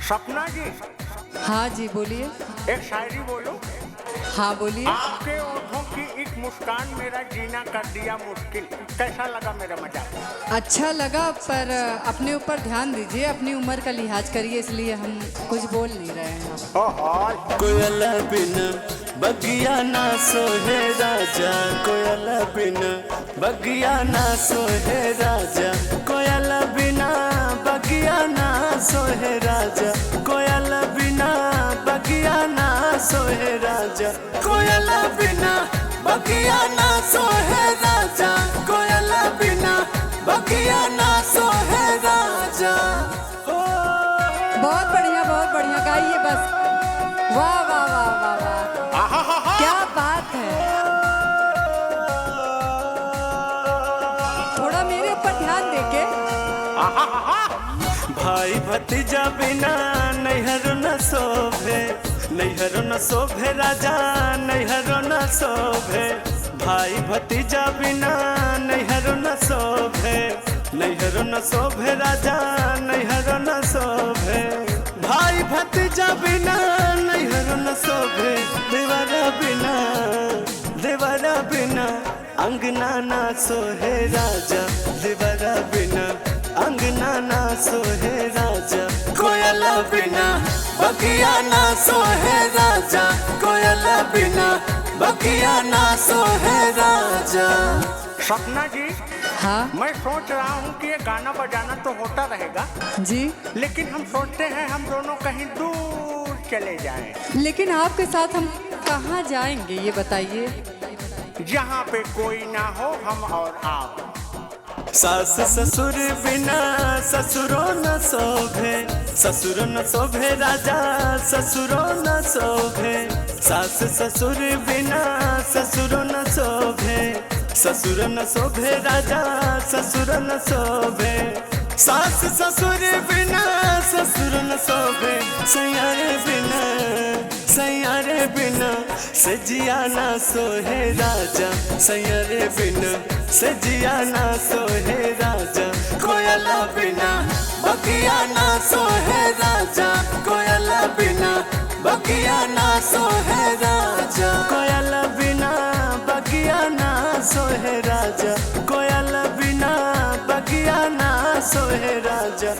सपना जी। हाँ जी बोलिए। एक शायरी बोलो। हाँ बोलिए। आपके ओठों की एक मुस्कान मेरा जीना कर दिया मुश्किल। कैसा लगा मेरा मजाक? अच्छा लगा, पर अपने ऊपर ध्यान दीजिए, अपनी उम्र का लिहाज करिए, इसलिए हम कुछ बोल नहीं रहे हैं। कोयल बिन बगिया ना सोहे राजा, कोयल बिन बगिया ना सोहे राजा, कोयल बिना बगिया ना सोहे राजा, कोयल बिना बगिया ना सोहे राजा, कोयल बिना बगिया ना सोहे राजा, कोयल बिना बगिया ना सोहे राजा। बहुत बढ़िया गाइए बस। वाह वाह वाह वाह वाह, क्या बात है। थोड़ा मेरे ऊपर ध्यान देके। भाई भतीजा बिना नैहर न शोभे, नैहर न शोभे राजा, नैहर न शोभे, भाई भतीजा बिना नैहर न शोभे, नैहर न शोभे राजा, नैहर न शोभे, भाई भतीजा बिना नैहर न शोभे, देवरा बिना, देवरा बिना अंगना ना सोहे राजा, देवरा बिना अंगना ना सोहे राजा, कोयल बिना बगिया ना सोहे राजा, कोयल बिना बगिया ना सोहे राजा। सपना जी। हाँ मैं सोच रहा हूँ कि ये गाना बजाना तो होता रहेगा जी, लेकिन हम सोचते हैं हम दोनों कहीं दूर चले जाएं। लेकिन आपके साथ हम कहाँ जाएंगे ये बताइए। जहाँ पे कोई ना हो, हम और आप। सास ससुर बिना ससुरो न शोभे, ससुर न शोभे राजा, ससुरो न शोभे, सास ससुर बिना ससुरो न शोभे, ससुर न शोभे राजा, ससुर न शोभे, सास ससुर बिना ससुर न शोभे, सैयारे बिना, सैयारे बिना सजिया ना सोहे राजा, सैयारे बिना सजिया ना सोहे राजा, कोयल बिना बगिया ना सोहे राजा, कोयल बिना बगिया ना सोहे राजा, कोयल बिना बगिया ना सोहे राजा, कोयल बिना बगिया ना सोहे राजा,